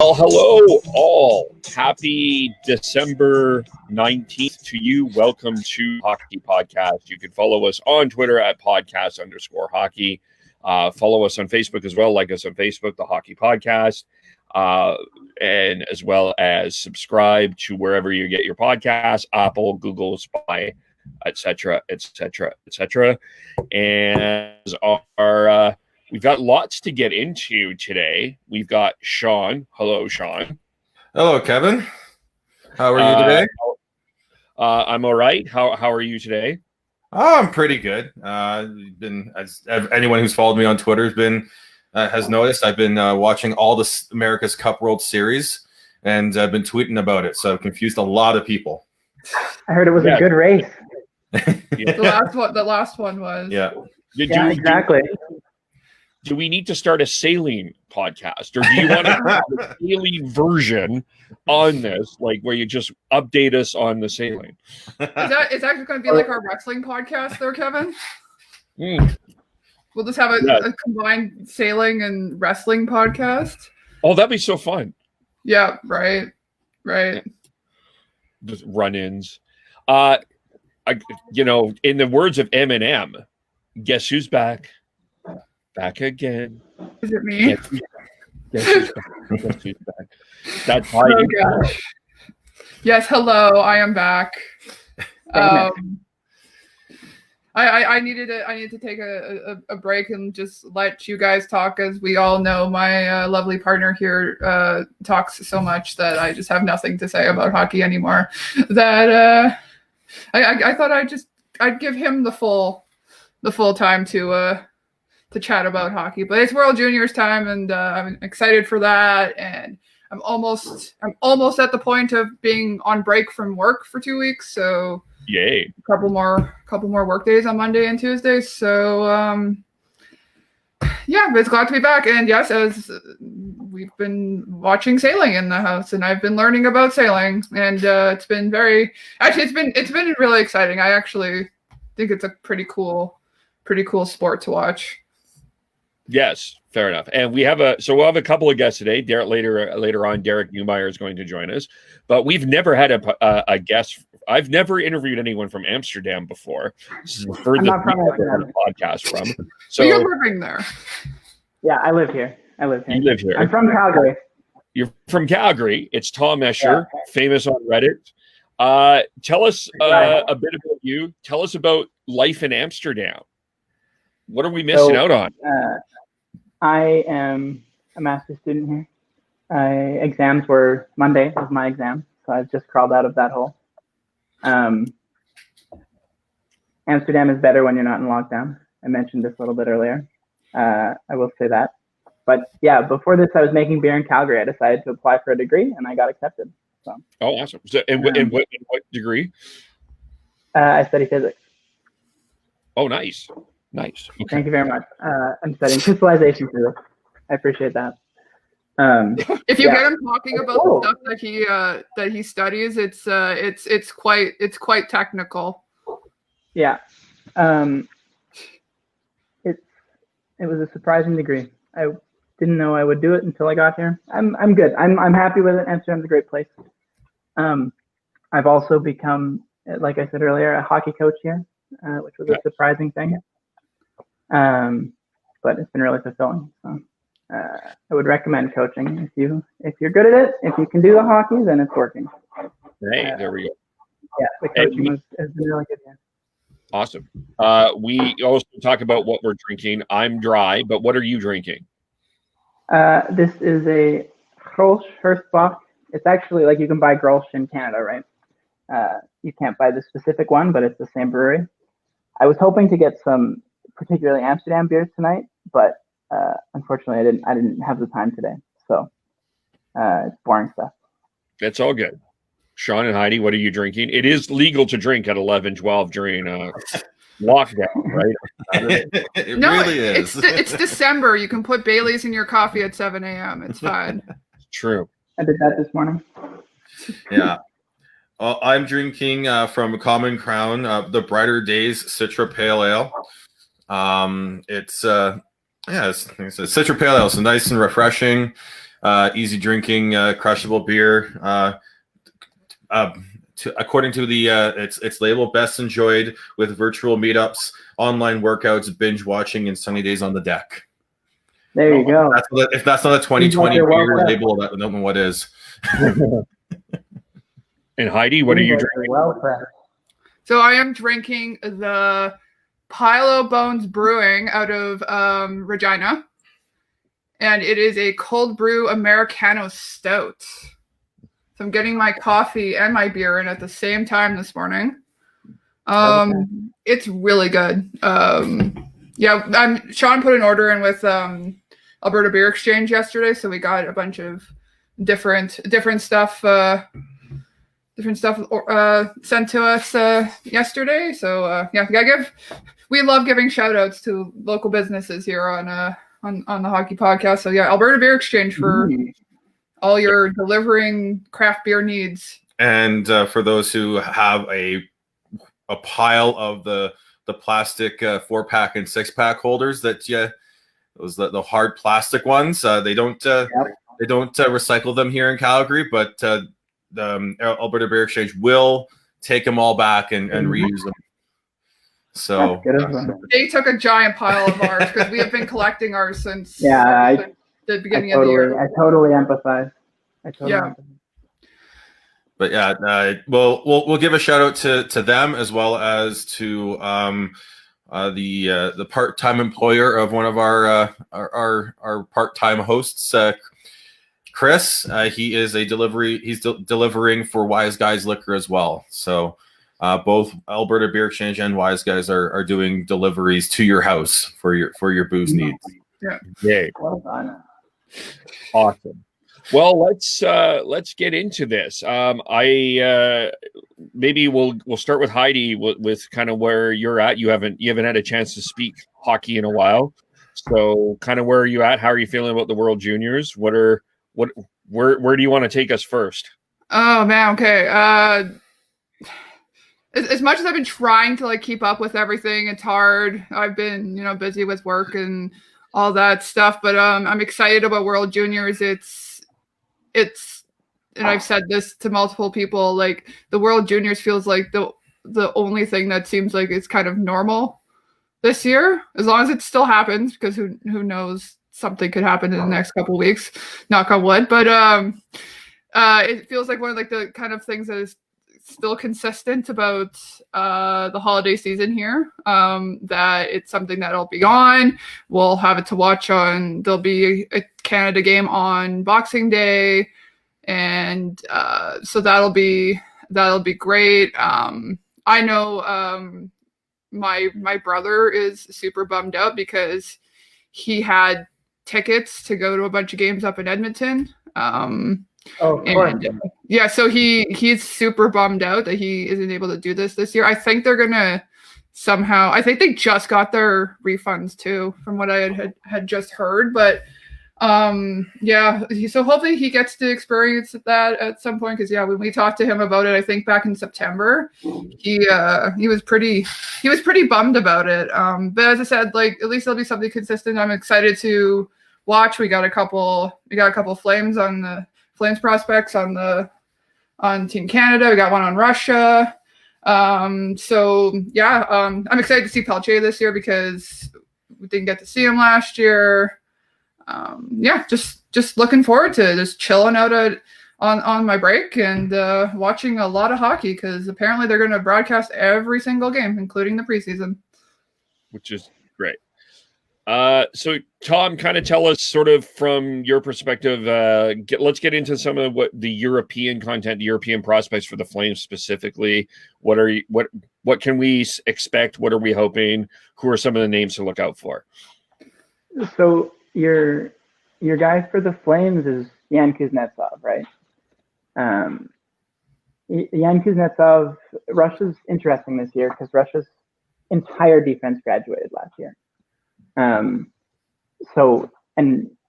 Well, hello all. Happy December 19th to you. Welcome to Hockey Podcast. You can follow us on Twitter at podcast_hockey. Follow us on Facebook as well. Like us on Facebook, the Hockey Podcast. And as well as subscribe to wherever you get your podcasts, Apple, Google, Spotify, etc., etc., etc. And our we've got lots to get into today. We've got Sean. Hello, Sean. Hello, Kevin. How are you today? I'm all right. How are you today? Oh, I'm pretty good. As anyone who's followed me on Twitter has noticed, I've been watching all the America's Cup World Series, and I've been tweeting about it. So I've confused a lot of people. I heard it was a good race. The last one was. Yeah. Exactly. Do we need to start a sailing podcast, or do you want to have a sailing version on this, like where you just update us on the sailing? Is that going to be like our wrestling podcast, there, Kevin? Mm. We'll just have a combined sailing and wrestling podcast. Oh, that'd be so fun. Yeah, right. Just run-ins. In the words of Eminem, guess who's back? Back again. Is it me? Guess who's back? Guess who's back? That's Heidi. Oh, gosh. Yes, hello. I am back. I needed to take a break and just let you guys talk, as we all know my lovely partner here talks so much that I just have nothing to say about hockey anymore. That I thought I'd give him the full time to chat about hockey. But it's World Juniors time, and I'm excited for that. And I'm almost at the point of being on break from work for 2 weeks. So yay! A couple more work days on Monday and Tuesday. So but it's glad to be back. And yes, as we've been watching sailing in the house, and I've been learning about sailing, and it's been really exciting. I actually think it's a pretty cool sport to watch. Yes, fair enough. And we'll have a couple of guests today. Later on, Derek Newmeyer is going to join us. But we've never had a guest. I've never interviewed anyone from Amsterdam before. This is the furthest we've ever had a podcast from. So you're living there. Yeah, I live here. You live here. I'm from Calgary. You're from Calgary. It's Tom Escher, famous on Reddit. Tell us a bit about you. Tell us about life in Amsterdam. What are we missing out on? I am a master's student here. Exams were Monday was my exam, so I've just crawled out of that hole. Amsterdam is better when you're not in lockdown. I mentioned this a little bit earlier. I will say that. But yeah, before this, I was making beer in Calgary. I decided to apply for a degree, and I got accepted. So. Oh, awesome! So, in what degree? I study physics. Oh, nice. Nice. Okay. Thank you very much. I'm studying crystallization physics. I appreciate that. If you get him talking about the stuff that he studies, it's quite technical. Yeah. It was a surprising degree. I didn't know I would do it until I got here. I'm good. I'm happy with it. Amsterdam's a great place. I've also become, like I said earlier, a hockey coach here, which was a surprising thing. But it's been really fulfilling. So I would recommend coaching if you're good at it. If you can do the hockey, then it's working. Hey, there we go. Yeah, the coaching has been really good here. Awesome. We also talk about what we're drinking. I'm dry, but what are you drinking? This is a Grolsch Hurstbach. It's actually like you can buy Grolsch in Canada, right? You can't buy the specific one, but it's the same brewery. I was hoping to get some particularly Amsterdam beers tonight, but unfortunately I didn't have the time today. So it's boring stuff. It's all good. Sean and Heidi, what are you drinking? It is legal to drink at 11:12 during lockdown, right? It really is. It's December. You can put Bailey's in your coffee at 7 a.m. It's fine. True. I did that this morning. Yeah. I'm drinking from Common Crown, the Brighter Days Citra Pale Ale. It's a Citra Pale Ale. So nice and refreshing. easy drinking, crushable beer. According to the its label, best enjoyed with virtual meetups, online workouts, binge watching, and sunny days on the deck. There you go. If that's not a 2020 beer label, I don't know what is. And Heidi, what are you drinking? So I am drinking the Pilo Bones Brewing out of Regina, and it is a cold brew Americano stout. So I'm getting my coffee and my beer in at the same time this morning. It's really good. Sean put an order in with Alberta Beer Exchange yesterday, so we got a bunch of different stuff sent to us yesterday. So we love giving shout outs to local businesses here on the Hockey Podcast. So Alberta Beer Exchange for all your delivering craft beer needs. And for those who have a pile of the plastic 4-pack and 6-pack holders that those the hard plastic ones, they don't recycle them here in Calgary, but the Alberta Beer Exchange will take them all back and reuse them. So they took a giant pile of ours because we have been collecting ours since the beginning of the year. I totally empathize. But we'll give a shout out to them as well as to the part-time employer of one of our part-time hosts, Chris. He is a delivery. He's delivering for Wise Guys Liquor as well. So both Alberta Beer Exchange and Wise Guys are doing deliveries to your house for your booze needs. Yeah. Yay. Well done. Awesome. Well, let's get into this. Maybe we'll start with Heidi with kind of where you're at. You haven't had a chance to speak hockey in a while, so kind of where are you at? How are you feeling about the World Juniors? Where do you want to take us first? Oh man, okay. As much as I've been trying to keep up with everything, it's hard. I've been busy with work and all that stuff, but I'm excited about World Juniors. It's and I've said this to multiple people, the World Juniors feels like the only thing that seems like it's kind of normal this year, as long as it still happens, because who knows, something could happen in the next couple of weeks, knock on wood. But it feels like one of the kind of things that is still consistent about the holiday season here, that it's something that'll be on. We'll have it to watch on. There'll be a Canada game on Boxing Day, and so that'll be great. I know my brother is super bummed out because he had tickets to go to a bunch of games up in Edmonton. So he's super bummed out that he isn't able to do this year. I think they're gonna somehow. I think they just got their refunds too, from what I had just heard. But so hopefully he gets to experience that at some point. Because when we talked to him about it, I think back in September, he was pretty bummed about it. But as I said, at least there'll be something consistent. I'm excited to watch. We got a couple Flames prospects on Team Canada. We got one on Russia. I'm excited to see Pelche this year because we didn't get to see him last year. Just looking forward to just chilling out on my break and watching a lot of hockey, because apparently they're going to broadcast every single game, including the preseason, which is great. So Tom, kind of tell us sort of from your perspective, let's get into some of what the European content, the European prospects for the Flames specifically. What can we expect? What are we hoping? Who are some of the names to look out for? So your guy for the Flames is Yan Kuznetsov, right? Yan Kuznetsov, Russia's interesting this year because Russia's entire defense graduated last year. And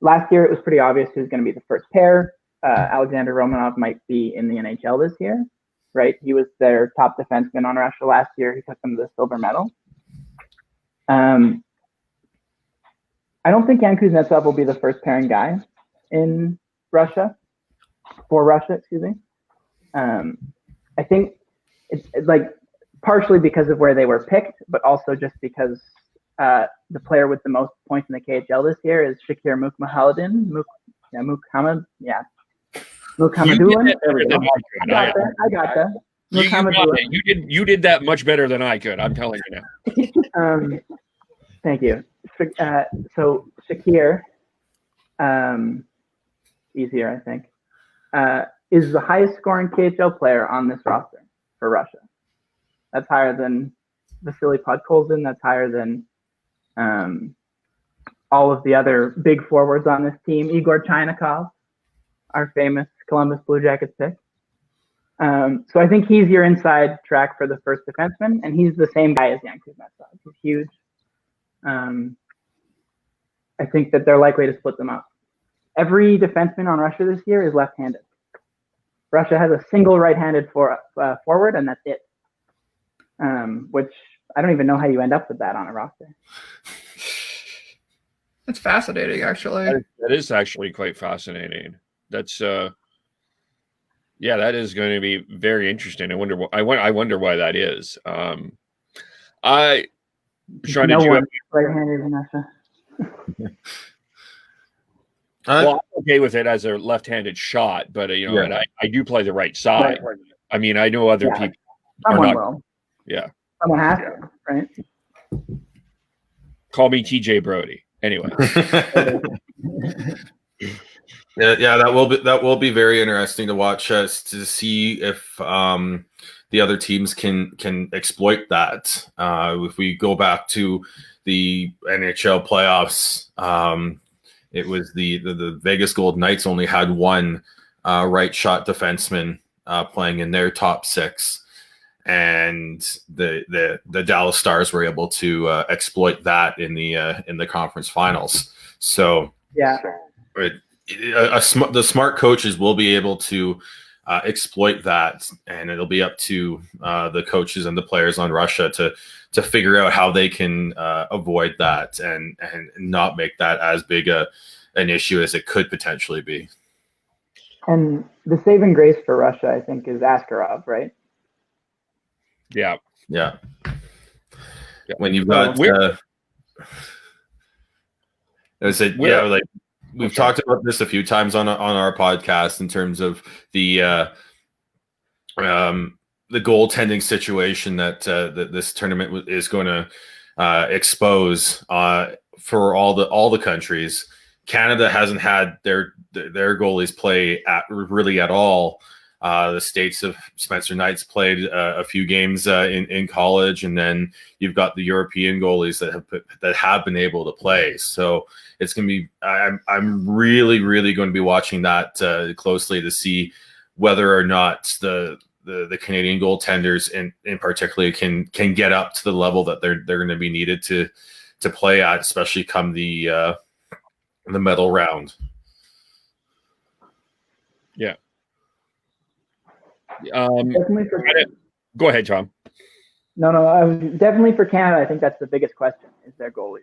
last year it was pretty obvious who's going to be the first pair. Alexander Romanov might be in the NHL this year, right? He was their top defenseman on Russia last year. He took them to the silver medal. I don't think Yan Kuznetsov will be the first pairing guy in for Russia, excuse me. I think it's like partially because of where they were picked, but also just because the player with the most points in the KHL this year is Shakir Mukhamadullin. Mukhamadullin. There we go. I got that. You did that much better than I could. I'm telling you now. Thank you. So Shakir, easier I think, is the highest scoring KHL player on this roster for Russia. That's higher than Vasily Podkolzin. That's higher than all of the other big forwards on this team. Igor Chainikov, our famous Columbus Blue Jackets pick. So I think he's your inside track for the first defenseman, and he's the same guy as Jan Kuznetsov. He's huge. I think that they're likely to split them up. Every defenseman on Russia this year is left-handed. Russia has a single right-handed forward, and that's it. Which I don't even know how you end up with that on a roster. That's fascinating, actually. That is actually quite fascinating. That's that is going to be very interesting. I wonder why that is. Sean, no one right-handed in Russia. Well, I'm okay with it as a left-handed shot, but and I do play the right side. Right. I mean, I know other people. Someone will. Yeah. Someone has to, right? Call me TJ Brody. Anyway. that will be very interesting to watch us to see if the other teams can exploit that. If we go back to the NHL playoffs, it was the Vegas Golden Knights only had one right shot defenseman playing in their top six, and the Dallas Stars were able to exploit that in the conference finals. So the smart coaches will be able to exploit that, and it'll be up to the coaches and the players on Russia to figure out how they can avoid that and not make that as big an issue as it could potentially be. And the saving grace for Russia, I think, is Askarov, right? Yeah. When you've got we've talked about this a few times on our podcast in terms of the goaltending situation that this tournament is going to expose for all the countries. Canada hasn't had their goalies play at all. The States of Spencer Knight's played a few games in college, and then you've got the European goalies that have been able to play. So it's going to be. I'm really going to be watching that closely to see whether or not the Canadian goaltenders in particular can get up to the level that they're going to be needed to play at, especially come the medal round. Yeah. Go ahead, Tom. No. Definitely for Canada, I think that's the biggest question is their goalies.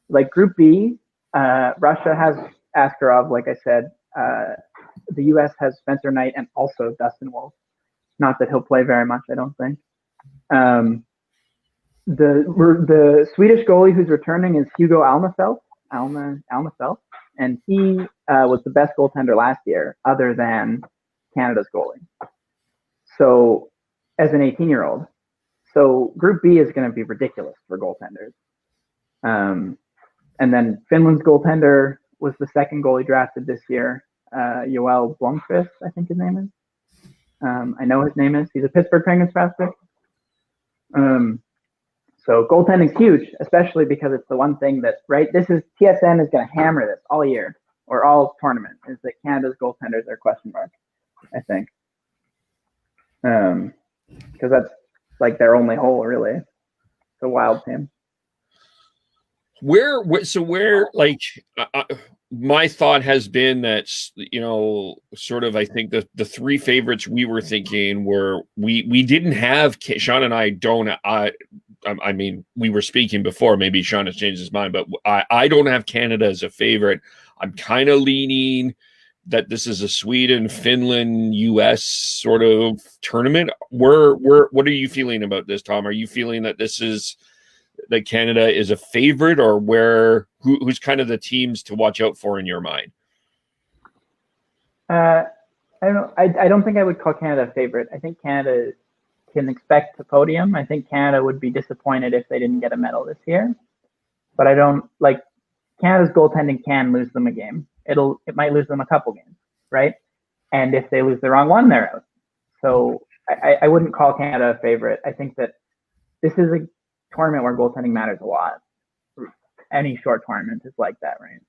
Like Group B, Russia has Askarov, like I said. The U.S. has Spencer Knight and also Dustin Wolf. Not that he'll play very much, I don't think. The Swedish goalie who's returning is Hugo Almefelt, and he was the best goaltender last year, other than Canada's goalie. So, as an 18-year-old, so Group B is going to be ridiculous for goaltenders. And then Finland's goaltender was the second goalie drafted this year, Joel Blomqvist, I think his name is. I know his name is. He's a Pittsburgh Penguins prospect. So goaltending's huge, especially because it's the one thing that, right, TSN is going to hammer this all year or all tournament, is that Canada's goaltenders are a question mark, I think. Because that's like their only hole, really. It's a wild team. My thought has been that, sort of, I think the three favorites we were thinking were, we didn't have, Sean and I don't, I mean, we were speaking before, maybe Sean has changed his mind, but I don't have Canada as a favorite. I'm kind of leaning that this is a Sweden, Finland, US sort of tournament. What are you feeling about this, Tom? Are you feeling that this is that Canada is a favorite, or who's kind of the teams to watch out for in your mind? I don't know. I don't think I would call Canada a favorite. I think Canada can expect a podium. I think Canada would be disappointed if they didn't get a medal this year. But I don't like Canada's goaltending can lose them a game. It might lose them a couple games, right? And if they lose the wrong one, they're out. So I wouldn't call Canada a favorite. I think that this is a tournament where goaltending matters a lot. Any short tournament is like that, right?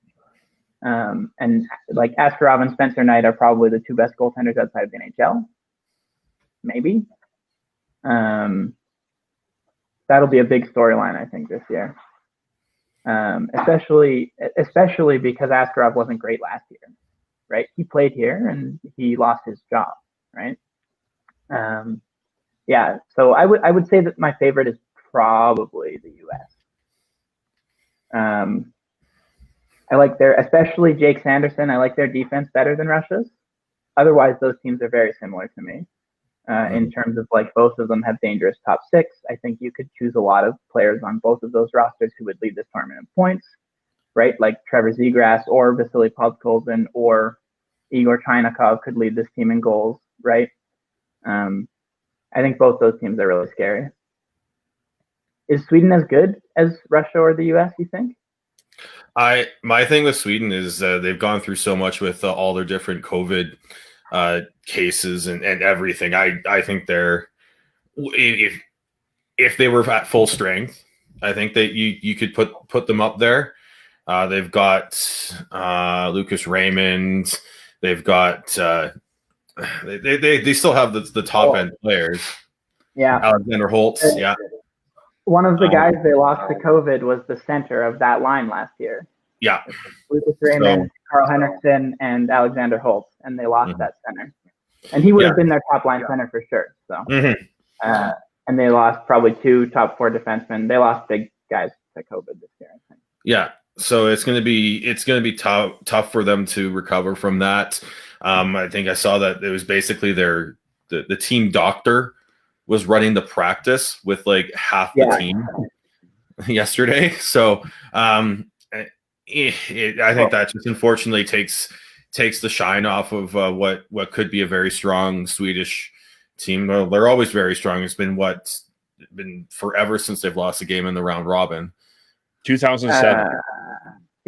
And like Askarov and Spencer Knight are probably the two best goaltenders outside of the NHL. Maybe. That'll be a big storyline, I think, this year. Especially because Askarov wasn't great last year, right? He played here and he lost his job, right? Yeah. So I would say that my favorite is probably the U.S. I like especially Jake Sanderson. I like their defense better than Russia's. Otherwise, those teams are very similar to me. In terms of like both of them have dangerous top six. I think you could choose a lot of players on both of those rosters who would lead this tournament in points, right? Like Trevor Zegras or Vasily Podkolzin or Igor Chynakov could lead this team in goals, right? I think both those teams are really scary. Is Sweden as good as Russia or the US, you think? My thing with Sweden is they've gone through so much with all their different COVID cases and everything. I think they're if they were at full strength, I think that you could put them up there. They've got Lucas Raymond. They've got they still have the top end players. Yeah, Alexander Holtz. Yeah, one of the guys they lost to COVID was the center of that line last year. Yeah, Lucas Raymond, Carl Henriksen, and Alexander Holtz, and they lost that center. And he would have been their top line center for sure. So, and they lost probably two top four defensemen. They lost big guys to COVID this year, I think. Yeah, so it's gonna be tough for them to recover from that. I think I saw that it was basically the team doctor was running the practice with like half the team yesterday. So I think that just unfortunately takes the shine off of what could be a very strong Swedish team. Well, they're always very strong. It's been forever since they've lost a game in the round robin. 2007.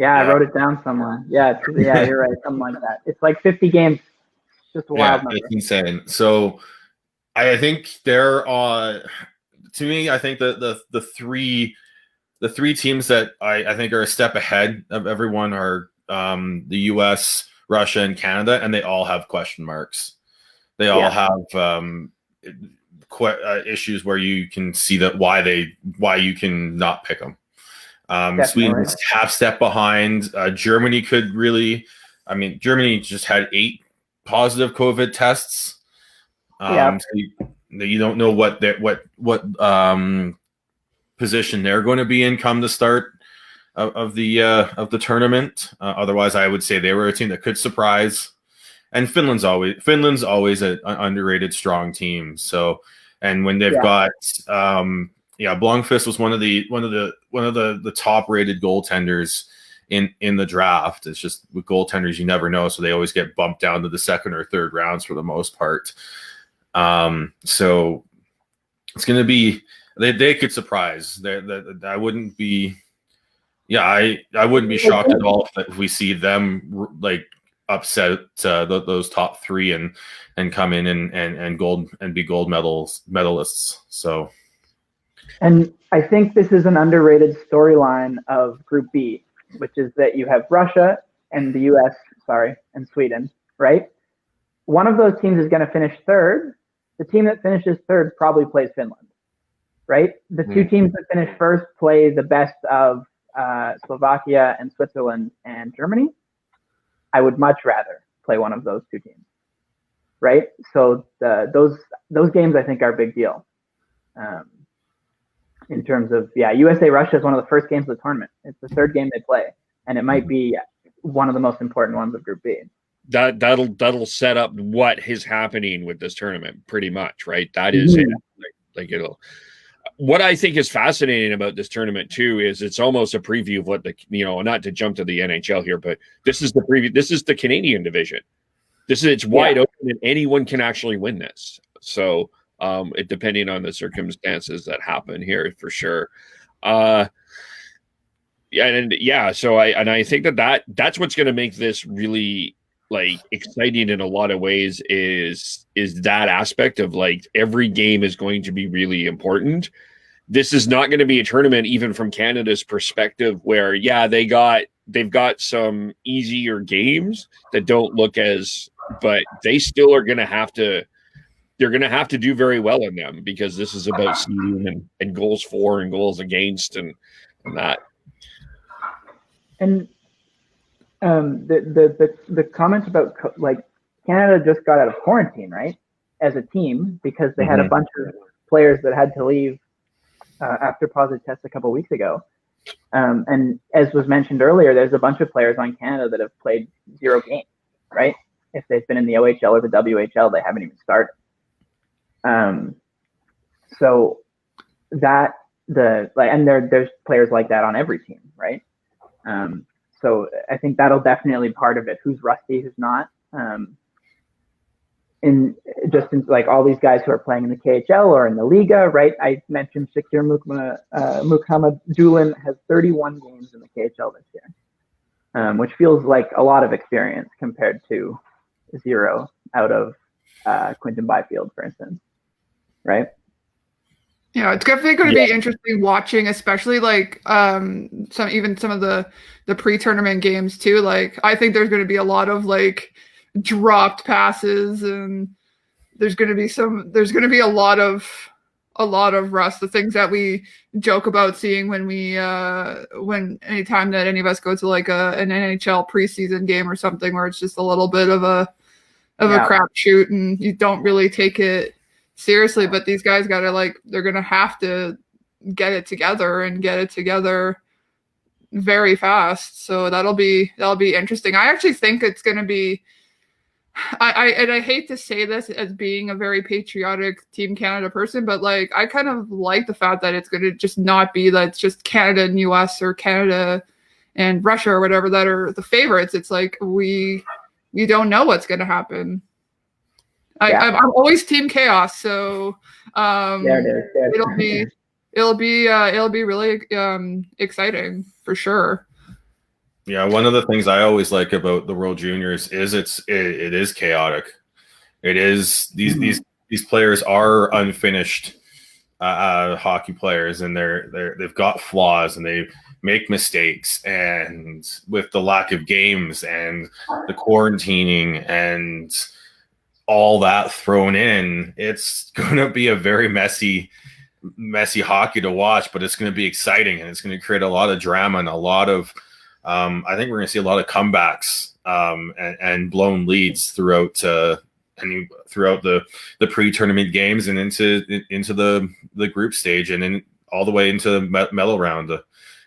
I wrote it down somewhere. Yeah, you're right. Something like that. It's like 50 games. It's just a wild number. It's insane. So I think they're to me, I think the three teams that I think are a step ahead of everyone are the US, Russia, and Canada, and they all have question marks. They all have issues where you can see that why you can not pick them. Sweden's half step behind. Germany could really. I mean, Germany just had 8 positive COVID tests. So you don't know what position they're going to be in come the start of the tournament. Otherwise, I would say they were a team that could surprise. And Finland's always an underrated strong team. So, and when they've got Blomqvist was one of the top rated goaltenders in the draft. It's just with goaltenders you never know, so they always get bumped down to the second or third rounds for the most part. So it's going to be they could surprise. I wouldn't be. Yeah, I wouldn't be shocked at all if we see them like upset those top 3 and come in and be gold medalists. So, and I think this is an underrated storyline of Group B, which is that you have Russia and the US, and Sweden, right? One of those teams is going to finish third. The team that finishes third probably plays Finland, right? The two teams that finish first play the best of Slovakia and Switzerland and Germany. I would much rather play one of those two teams, right? So those games I think are a big deal. In terms of USA Russia is one of the first games of the tournament. It's the third game they play, and it might be one of the most important ones of Group B. that'll set up what is happening with this tournament pretty much, right? That is it. Like it'll. What I think is fascinating about this tournament too is it's almost a preview of what not to jump to the NHL here, but this is the preview. This is the Canadian division. It's wide open and anyone can actually win this. So it depending on the circumstances that happen here for sure. So I think that's what's going to make this really like exciting in a lot of ways is that aspect of like every game is going to be really important. This is not going to be a tournament even from Canada's perspective where they've got some easier games that don't look but they still are going to have to do very well in them because this is about seeding and goals for and goals against and that. And the comments about like Canada just got out of quarantine, right? As a team, because they had a bunch of players that had to leave after positive tests a couple of weeks ago. And as was mentioned earlier, there's a bunch of players on Canada that have played 0 games, right? If they've been in the OHL or the WHL, they haven't even started. So that and there's players like that on every team, right? So I think that'll definitely be part of it. Who's rusty, who's not. In like all these guys who are playing in the KHL or in the Liga, right? I mentioned Shakir Mukhamadullin has 31 games in the KHL this year, which feels like a lot of experience compared to 0 out of Quinton Byfield, for instance, right? Yeah, it's definitely going to be interesting watching, especially like some of the pre-tournament games too. Like I think there's going to be a lot of like dropped passes, and there's going to be a lot of rust. The things that we joke about seeing when anytime that any of us go to like an NHL preseason game or something where it's just a little bit of a crapshoot and you don't really take it seriously, but these guys they're gonna have to get it together very fast. So that'll be interesting. I actually think it's gonna be I hate to say this as being a very patriotic Team Canada person, but like I kind of like the fact that it's gonna just not be that it's just Canada and US or Canada and Russia or whatever that are the favorites. It's like we don't know what's gonna happen. I'm always Team Chaos, so it'll be really exciting for sure. Yeah, one of the things I always like about the World Juniors is it is chaotic. It is these players are unfinished hockey players, and they've got flaws and they make mistakes, and with the lack of games and the quarantining and all that thrown in, it's going to be a very messy hockey to watch, but it's going to be exciting and it's going to create a lot of drama and a lot of I think we're going to see a lot of comebacks and blown leads throughout the pre-tournament games and into the group stage and then all the way into the medal round. And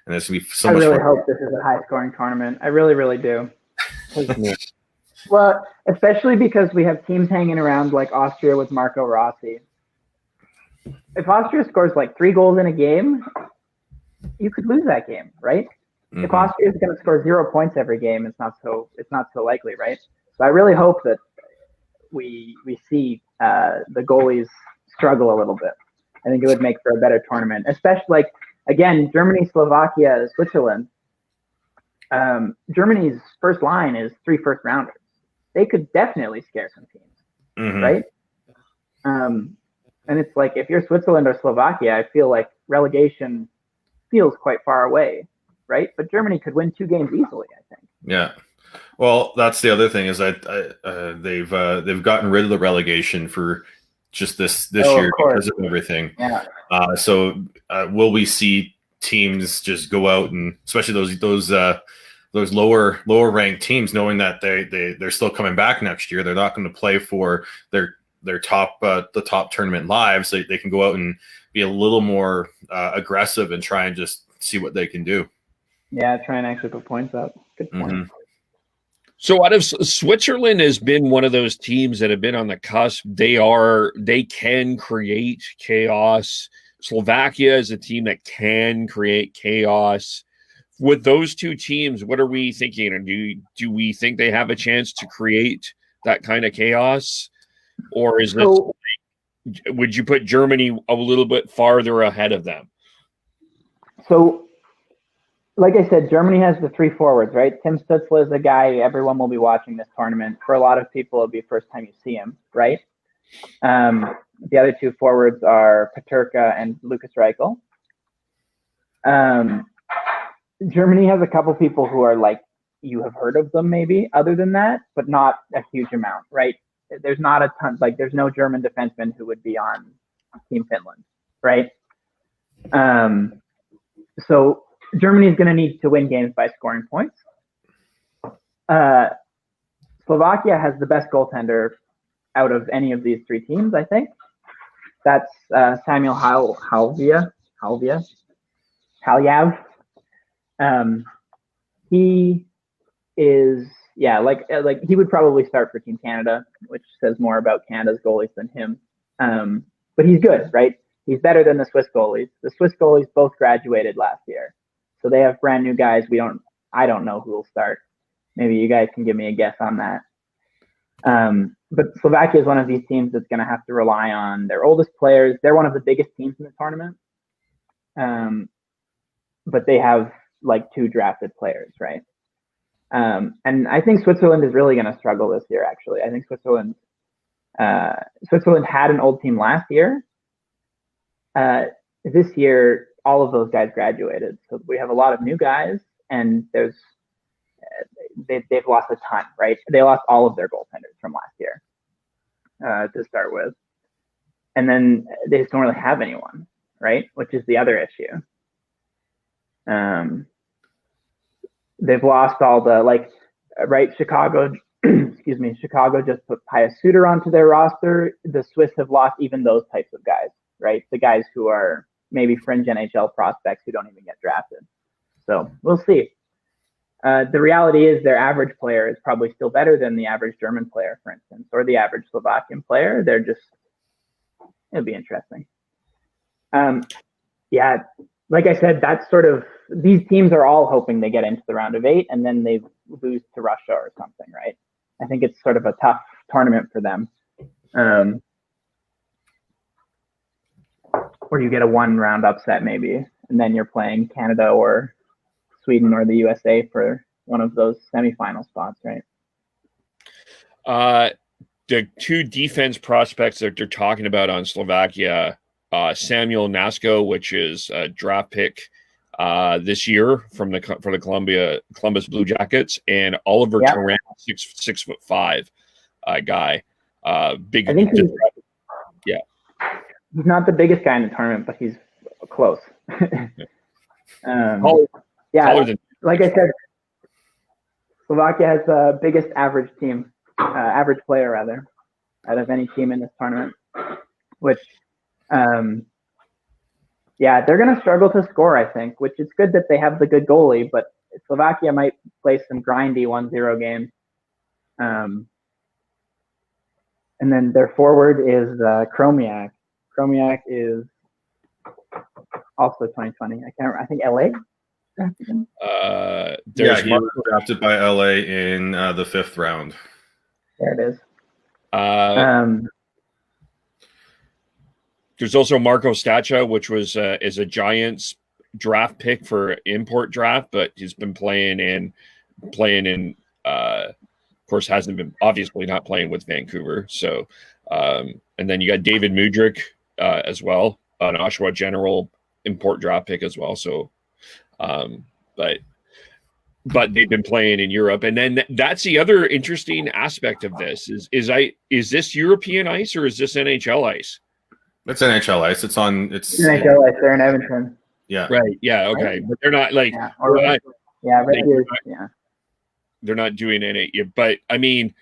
it's going to be so much fun. I really hope this is a high-scoring tournament. I really, really do. Well, especially because we have teams hanging around like Austria with Marco Rossi. If Austria scores like 3 goals in a game, you could lose that game, right? Mm-hmm. If Austria is going to score 0 points every game, it's not so likely, right? So I really hope that we see the goalies struggle a little bit. I think it would make for a better tournament, especially like again Germany, Slovakia, Switzerland. Germany's first line is 3 first-rounders. They could definitely scare some teams, right? And it's like if you're Switzerland or Slovakia, I feel like relegation feels quite far away, right? But Germany could win 2 games easily, I think. Yeah. Well, that's the other thing is that they've gotten rid of the relegation for just this year because of everything. Yeah. So will we see teams just go out and especially those lower ranked teams, knowing that they're still coming back next year, they're not going to play for their top the top tournament live, so they can go out and be a little more aggressive and try and just see what they can do. Yeah, try and actually put points up. Good point. So out of Switzerland has been one of those teams that have been on the cusp. They can create chaos. Slovakia is a team that can create chaos. With those two teams, what are we thinking? And do we think they have a chance to create that kind of chaos? Or is this, would you put Germany a little bit farther ahead of them? So, like I said, Germany has the three forwards, right? Tim Stützle is a guy everyone will be watching this tournament. For a lot of people, it'll be the first time you see him, right? The other two forwards are Peterka and Lucas Reichel. Germany has a couple people who are like, you have heard of them maybe, other than that, but not a huge amount, right? There's not a ton, like there's no German defenseman who would be on Team Finland, right? So Germany is going to need to win games by scoring points. Slovakia has the best goaltender out of any of these three teams, I think. That's Samuel Halyav. He is, like he would probably start for Team Canada, which says more about Canada's goalies than him. But he's good, right? He's better than the Swiss goalies. The Swiss goalies both graduated last year, so they have brand new guys. I don't know who will start. Maybe you guys can give me a guess on that. But Slovakia is one of these teams that's going to have to rely on their oldest players. They're one of the biggest teams in the tournament. But they have like two drafted players, right? And I think Switzerland is really going to struggle this year, actually. I think Switzerland had an old team last year. This year, all of those guys graduated. So we have a lot of new guys, and they've lost a ton, right? They lost all of their goaltenders from last year to start with. And then they just don't really have anyone, right? Which is the other issue. They've lost all the, right? Chicago, Chicago just put Pius Suter onto their roster. The Swiss have lost even those types of guys, right? The guys who are maybe fringe NHL prospects who don't even get drafted. So we'll see. The reality is their average player is probably still better than the average German player, for instance, or the average Slovakian player. It'll be interesting. Like I said, that's sort of, these teams are all hoping they get into the round of 8 and then they lose to Russia or something, right? I think it's sort of a tough tournament for them. Or you get a one-round upset maybe, and then you're playing Canada or Sweden or the USA for one of those semifinal spots, right? The two defense prospects that they're talking about on Slovakia, Samuel Nasko, which is a draft pick this year for the Columbus Blue Jackets, and Oliver Tarrant, 6'5" guy. Big. I think he's not the biggest guy in the tournament, but he's close. Like I said, Slovakia has the biggest average player rather, out of any team in this tournament, which, they're going to struggle to score, I think, which it's good that they have the good goalie, but Slovakia might play some grindy 1-0 games. And then their forward is Chromiak. Chromiak is also 2020. I think LA. He was drafted by LA in the 5th round. There it is. There's also Marco Staccia, which is a Giants draft pick for import draft, but he's been playing in of course hasn't been obviously not playing with Vancouver. So and then you got David Mudryk as well, an Oshawa General import draft pick as well. So but they've been playing in Europe. And then that's the other interesting aspect of this is this European ice or is this NHL ice? It's NHL ice. It's NHL ice. They're in Edmonton. Yeah. Right. Yeah. Okay. But they're not like. They're not doing any. But I mean,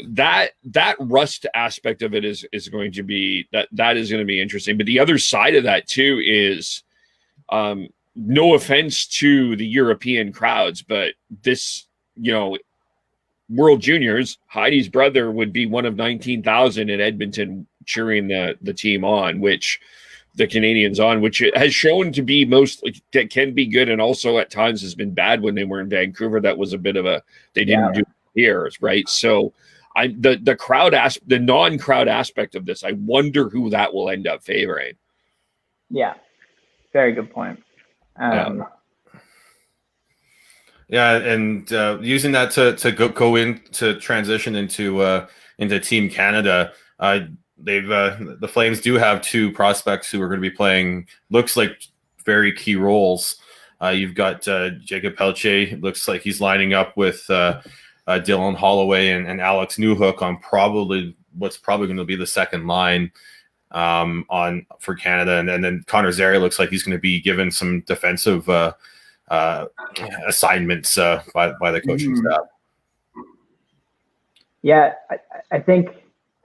that rust aspect of it is going to be that is going to be interesting. But the other side of that too is, no offense to the European crowds, but this, World Juniors, Heidi's brother would be one of 19,000 in Edmonton cheering the team on, which the Canadians on, which has shown to be mostly that can be good, and also at times has been bad when they were in Vancouver. That was a bit of they didn't do years, right? So the crowd the non-crowd aspect of this, I wonder who that will end up favoring. Yeah, very good point. Yeah, and using that to go into transition into Team Canada, the Flames do have two prospects who are going to be playing, looks like, very key roles. You've got Jacob Pelche. Looks like he's lining up with Dylan Holloway and Alex Newhook on what's probably going to be the second line for Canada, and then Connor Zary looks like he's going to be given some defensive assignments by the coaching staff. Yeah, I think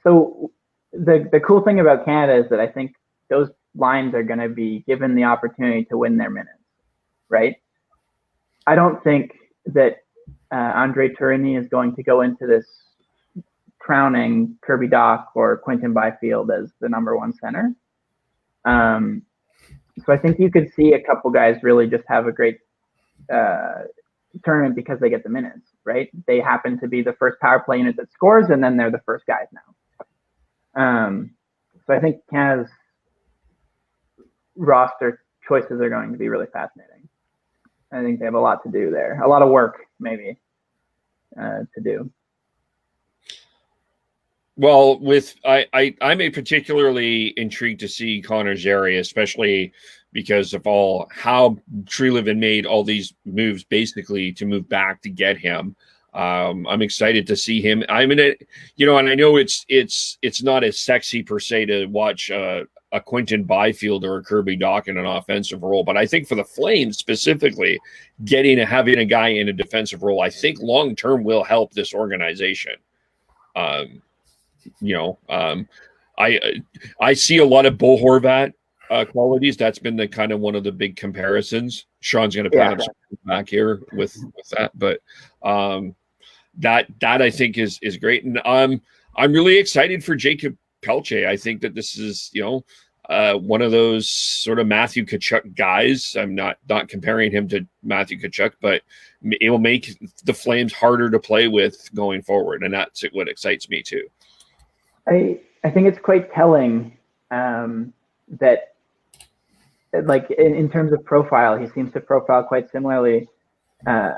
so. The cool thing about Canada is that I think those lines are going to be given the opportunity to win their minutes, right? I don't think that Andre Tourigny is going to go into this crowning Kirby Dach or Quinton Byfield as the number one center. So I think you could see a couple guys really just have a great tournament because they get the minutes, right? They happen to be the first power play unit that scores, and then they're the first guys now. So I think Canada's roster choices are going to be really fascinating. I think they have a lot to do there, a lot of work maybe to do. Well, I'm particularly intrigued to see Connor Zary, especially because of how Treliving made all these moves basically to move back to get him. I'm excited to see him. I'm in it, and I know it's not as sexy per se to watch a Quinton Byfield or a Kirby Dach in an offensive role, but I think for the Flames specifically, having a guy in a defensive role, I think long term will help this organization. I see a lot of Bo Horvat qualities. That's been the kind of one of the big comparisons. Sean's going to pat him back here with that, but that I think is great, and I'm really excited for Jacob Pelche. I think that this is one of those sort of Matthew Tkachuk guys. I'm not comparing him to Matthew Tkachuk, but it will make the Flames harder to play with going forward, and that's what excites me too. I think it's quite telling that, like, in terms of profile, he seems to profile quite similarly to,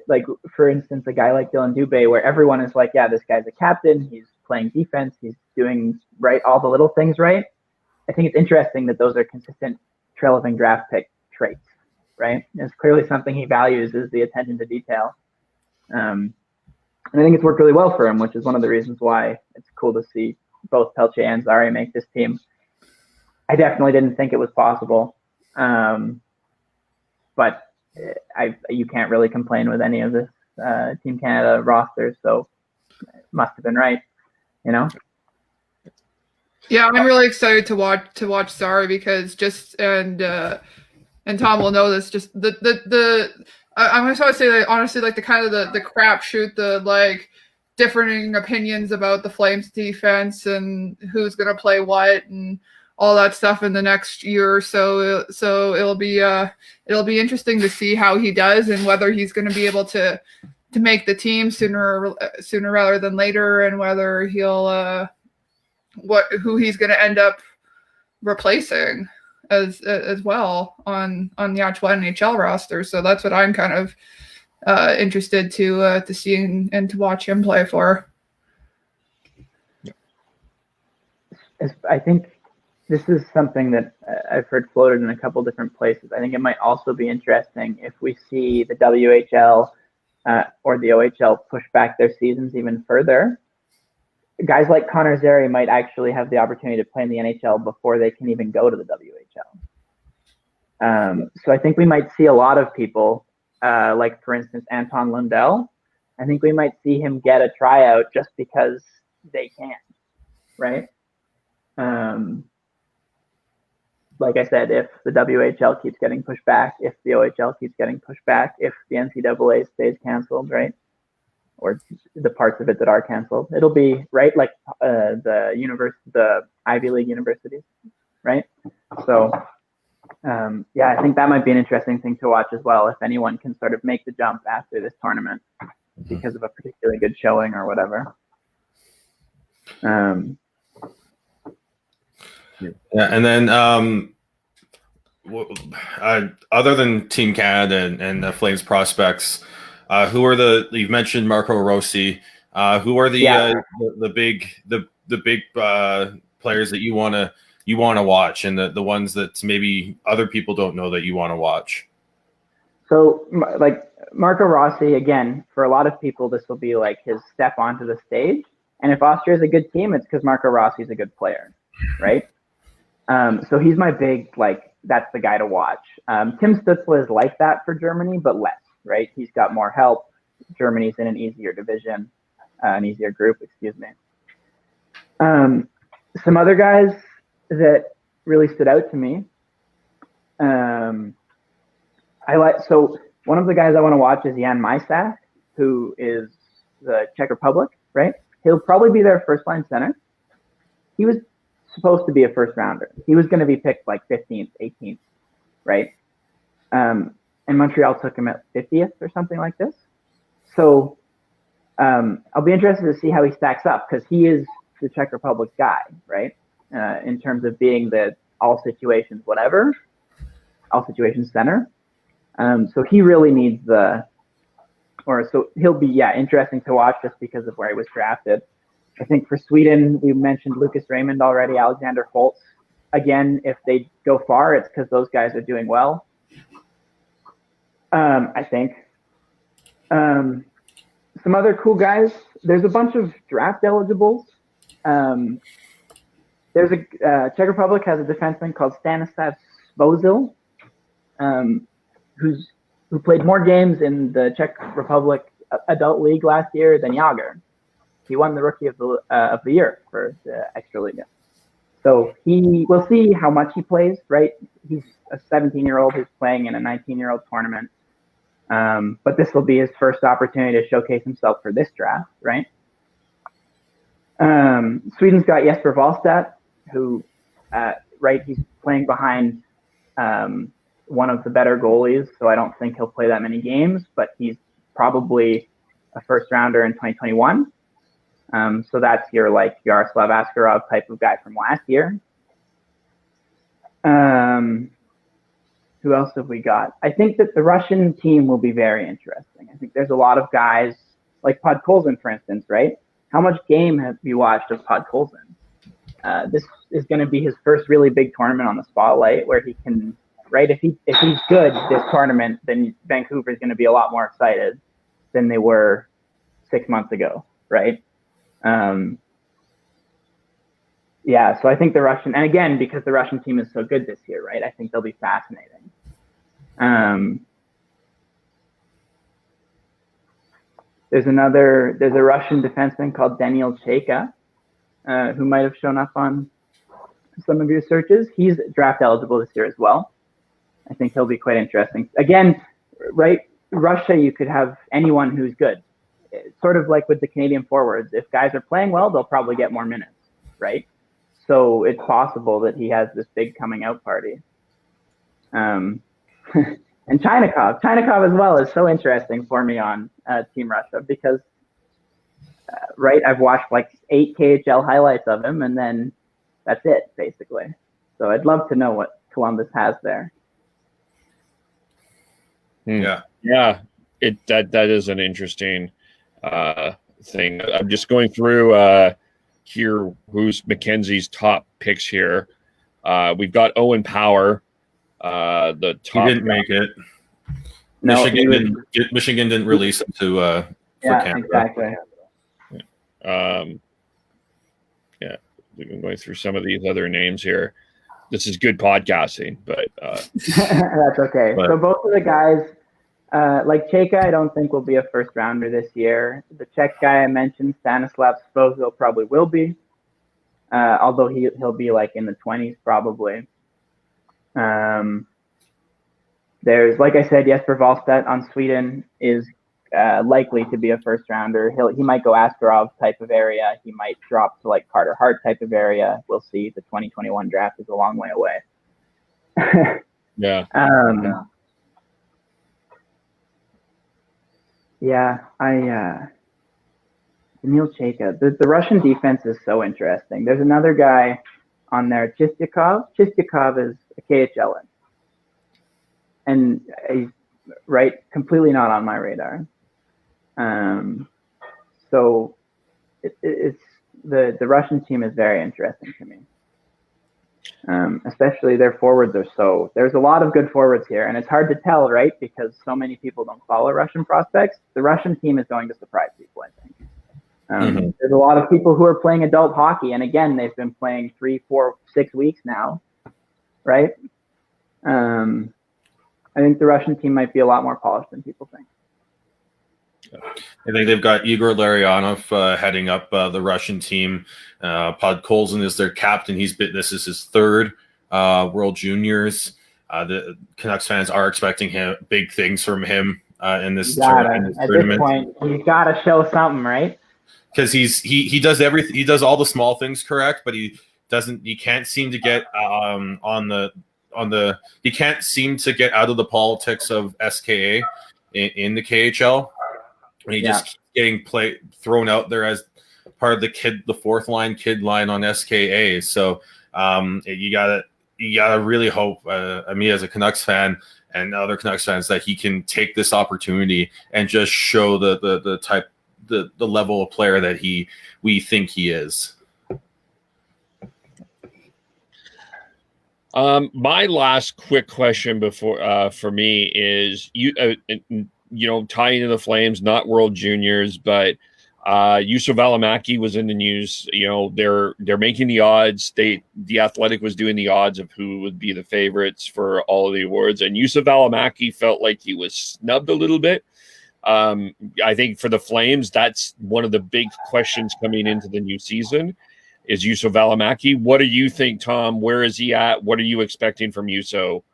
like, for instance, a guy like Dylan Dubé, where everyone is like, yeah, this guy's a captain, he's playing defense, he's doing all the little things right. I think it's interesting that those are consistent Treliving draft pick traits, right? It's clearly something he values is the attention to detail. And I think it's worked really well for him, which is one of the reasons why it's cool to see both Pelche and Zary make this team. I definitely didn't think it was possible, but you can't really complain with any of this Team Canada roster, so it must have been right, Yeah, I'm really excited to watch Zary because and Tom will know this. Just I'm just going to say that honestly, like the kind of the crapshoot, the like differing opinions about the Flames defense and who's going to play what and all that stuff in the next year or so. So it'll be interesting to see how he does and whether he's going to be able to make the team sooner rather than later, and whether he'll who he's going to end up replacing as well on the actual NHL roster. So that's what I'm kind of interested to see and to watch him play for. I think this is something that I've heard floated in a couple different places. I think it might also be interesting if we see the WHL or the OHL push back their seasons even further. Guys like Connor Zary might actually have the opportunity to play in the NHL before they can even go to the WHL. So I think we might see a lot of people, like, for instance, Anton Lundell. I think we might see him get a tryout just because they can, right? Like I said, if the WHL keeps getting pushed back, if the OHL keeps getting pushed back, if the NCAA stays canceled, right? or the parts of it that are canceled. It'll be right like the Ivy League universities, right? So I think that might be an interesting thing to watch as well. If anyone can sort of make the jump after this tournament because of a particularly good showing or whatever. And then other than Team Canada and the Flames prospects, who are you've mentioned Marco Rossi. Who are the big players that you want to watch, and the ones that maybe other people don't know that you want to watch? So like Marco Rossi, again, for a lot of people, this will be like his step onto the stage. And if Austria is a good team, it's because Marco Rossi is a good player, right? So he's my big, that's the guy to watch. Tim Stützle is like that for Germany, but less, right? He's got more help. Germany's in an easier division, an easier group, excuse me. Some other guys that really stood out to me. So one of the guys I want to watch is Jan Majsak, who is the Czech Republic, right? He'll probably be their first line center. He was supposed to be a first rounder. He was going to be picked like 15th, 18th, right? And Montreal took him at 50th or something like this. So I'll be interested to see how he stacks up, because he is the Czech Republic guy, right? In terms of being the all situations center. So he really needs so he'll be, interesting to watch just because of where he was drafted. I think for Sweden, we mentioned Lucas Raymond already, Alexander Holtz. Again, if they go far, it's because those guys are doing well. I think. Some other cool guys. There's a bunch of draft eligibles. There's Czech Republic has a defenseman called Stanislav Svozil, who played more games in the Czech Republic Adult League last year than Jágr. He won the Rookie of the Year for the Extraliga. So we'll see how much he plays, right? He's a 17-year-old who's playing in a 19-year-old tournament. But this will be his first opportunity to showcase himself for this draft, right? Sweden's got Jesper Wallstedt, who, he's playing behind one of the better goalies, so I don't think he'll play that many games, but he's probably a first rounder in 2021. So that's your Yaroslav Askarov type of guy from last year. Who else have we got? I think that the Russian team will be very interesting. I think there's a lot of guys like Podkolzin, for instance, right? How much game have you watched of Podkolzin? This is going to be his first really big tournament on the spotlight where he can, right? If he's good this tournament, then Vancouver is going to be a lot more excited than they were 6 months ago, right? So I think the Russian, and again, because the Russian team is so good this year, right? I think they'll be fascinating. There's a Russian defenseman called Daniil Chayka, who might have shown up on some of your searches. He's draft eligible this year as well. I think he'll be quite interesting. Again, right? Russia, you could have anyone who's good. It's sort of like with the Canadian forwards. If guys are playing well, they'll probably get more minutes, right? So it's possible that he has this big coming out party. And Chynakov as well is so interesting for me on Team Russia because, I've watched 8 KHL highlights of him, and then that's it, basically. So I'd love to know what Columbus has there. Yeah. Yeah, that is an interesting thing. I'm just going through here who's Mackenzie's top picks here. We've got Owen Power, the top. He didn't make it. No, Michigan didn't release him for Canada. Exactly. I'm going through some of these other names here. This is good podcasting, but that's okay. So both of the guys, like Chayka, I don't think will be a first rounder this year. The Czech guy I mentioned, Stanislav Svozil, probably will be, although he'll be in the 20s probably. There's, like I said, Jesper Wallstedt on Sweden is likely to be a first rounder. He might go Askarov type of area. He might drop to like Carter Hart type of area. We'll see. The 2021 draft is a long way away. Yeah. Neil Chayka. The Russian defense is so interesting. There's another guy on there, Chistyakov. Chistyakov is a KHLer. And he's completely not on my radar. So it's the Russian team is very interesting to me. Especially their forwards there's a lot of good forwards here, and it's hard to tell, right? Because so many people don't follow Russian prospects. The Russian team is going to surprise people, I think. There's a lot of people who are playing adult hockey, and again, they've been playing 3, 4, 6 weeks now, right? I think the Russian team might be a lot more polished than people think. I think they've got Igor Larionov heading up the Russian team. Podkolzin is their captain. This is his third World Juniors. The Canucks fans are expecting big things from him in this tournament. At this point, he's got to show something, right? Because he does everything. He does all the small things correct, but he can't seem to get he can't seem to get out of the politics of SKA in the KHL. He just keeps getting thrown out there as part of the fourth line kid line on SKA. So you gotta really hope, me as a Canucks fan and other Canucks fans, that he can take this opportunity and just show the level of player that we think he is. My last quick question before for me is tying to the Flames, not World Juniors, but Juuso Välimäki was in the news. They're making the odds. The Athletic was doing the odds of who would be the favorites for all of the awards, and Juuso Välimäki felt like he was snubbed a little bit. I think for the Flames, that's one of the big questions coming into the new season is Juuso Välimäki. What do you think, Tom? Where is he at? What are you expecting from Juuso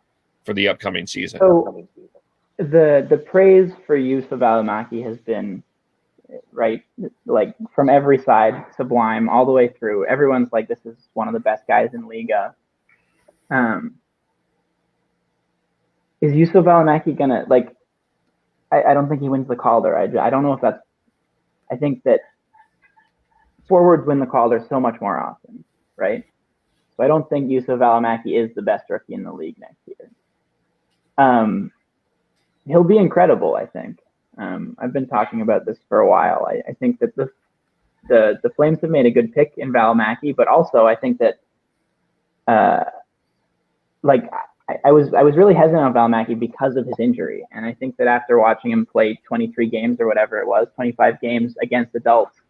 for the upcoming season? So the praise for Juuso Välimäki has been from every side, sublime, all the way through. Everyone's like, this is one of the best guys in Liga. Is Juuso Välimäki gonna I don't think he wins the Calder. I don't know if that's. I think that forwards win the Calder so much more often, right? So I don't think Juuso Välimäki is the best rookie in the league next year. He'll be incredible, I think. I've been talking about this for a while. I think that the Flames have made a good pick in Välimäki, but also I think that I was really hesitant on Välimäki because of his injury, and I think that after watching him play 23 games or whatever it was, 25 games against adults,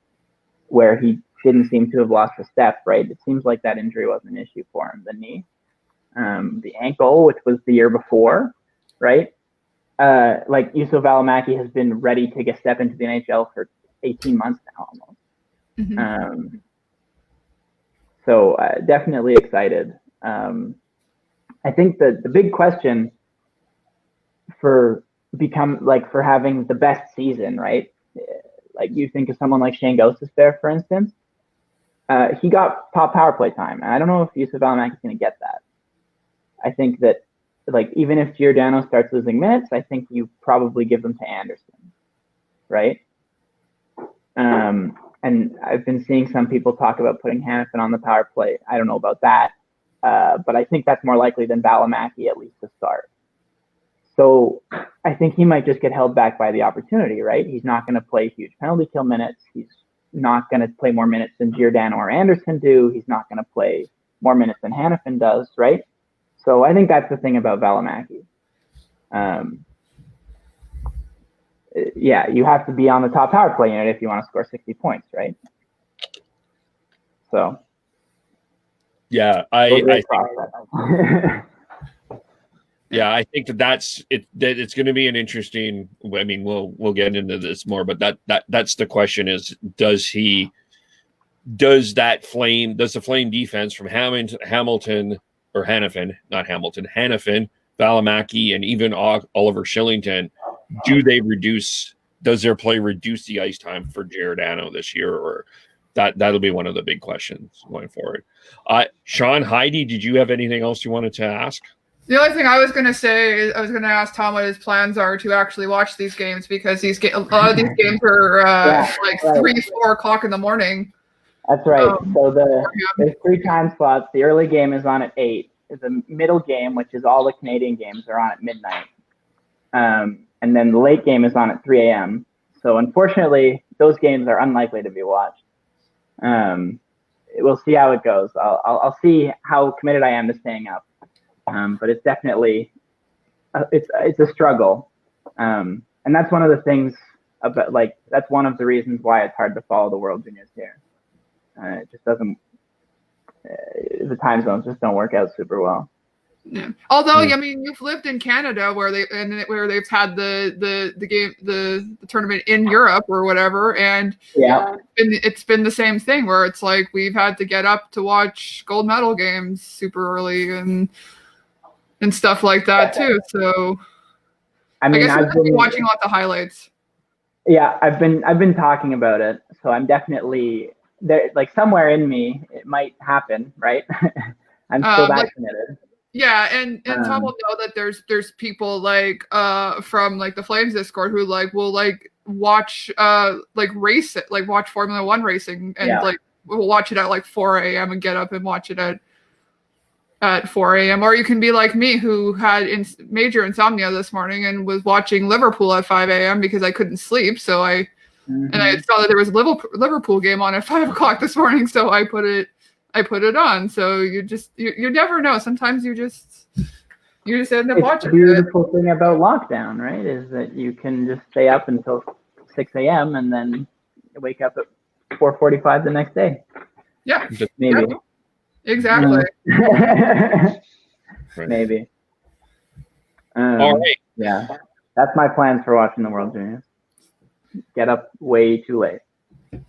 where he didn't seem to have lost a step, right? It seems like that injury was an issue for him. The knee, the ankle, which was the year before, right? Juuso Välimäki has been ready to step into the NHL for 18 months now almost. Mm-hmm. So definitely excited. I think that the big question for having the best season, right? You think of someone like Shane Gostis there, for instance. He got top power play time, and I don't know if Juuso Välimäki is going to get that. I think that even if Giordano starts losing minutes, I think you probably give them to Anderson, right? And I've been seeing some people talk about putting Hanifin on the power play. I don't know about that. But I think that's more likely than Välimäki, at least to start. So I think he might just get held back by the opportunity, right? He's not going to play huge penalty kill minutes. He's not going to play more minutes than Giordano or Anderson do. He's not going to play more minutes than Hanifin does, right? So I think that's the thing about Välimäki. You have to be on the top power play unit if you want to score 60 points, right? So. Yeah, I think that's it. That it's going to be an interesting. I mean, we'll get into this more, but that's the question: is does the Flame defense from Hamilton or Hanifin, not Hamilton, Hanifin, Välimäki, and even Oliver Shillington, do they reduce does their play reduce the ice time for Giordano this year, or that'll be one of the big questions going forward. Sean, Heidi, did you have anything else you wanted to ask? The only thing I was going to say is I was going to ask Tom what his plans are to actually watch these games, because a lot of these games are 3, 4 o'clock in the morning. That's right. So there's 3 time slots. The early game is on at 8. The middle game, which is all the Canadian games, are on at midnight. And then the late game is on at 3 a.m. So unfortunately, those games are unlikely to be watched. We'll see how it goes. I'll see how committed I am to staying up. But it's definitely it's a struggle. And that's one of the things about, like, that's one of the reasons why it's hard to follow the World Juniors here. It just doesn't. The time zones just don't work out super well. Yeah. Although, I mean, you've lived in Canada where they've had the tournament in Europe or whatever, and it's been the same thing where it's like we've had to get up to watch gold medal games super early and stuff like that too. So I mean, I've been watching lots of highlights. Yeah, I've been talking about it, so I'm definitely there. Like, somewhere in me, it might happen, right? I'm still that committed. Yeah, and Tom will know that there's people like from like the Flames Discord who like will like watch race it, like watch Formula 1 racing, and like we'll watch it at like 4 a.m. and get up and watch it at 4 a.m. Or you can be like me, who had major insomnia this morning and was watching Liverpool at 5 a.m. because I couldn't sleep. So I saw that there was a Liverpool game on at 5 o'clock this morning, so I put it on. So you never know. Sometimes you just end up watching. The beautiful thing about lockdown, right, is that you can just stay up until 6 a.m. and then wake up at 4:45 the next day. Yeah, maybe. Yeah. Exactly. Maybe. All right. Yeah, that's my plans for watching the World Juniors. Get up way too late.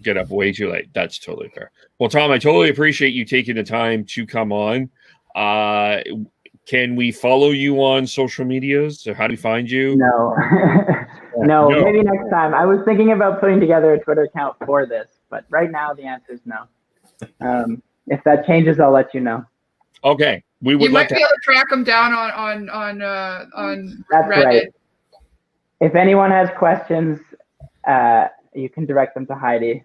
Get up way too late. That's totally fair. Well, Tom, I totally appreciate you taking the time to come on. Can we follow you on social medias? So how do we find you? No. No, maybe next time. I was thinking about putting together a Twitter account for this, but right now the answer is no. If that changes, I'll let you know. Okay. We would might be able to track them down on That's Reddit. Right. If anyone has questions, you can direct them to Heidi.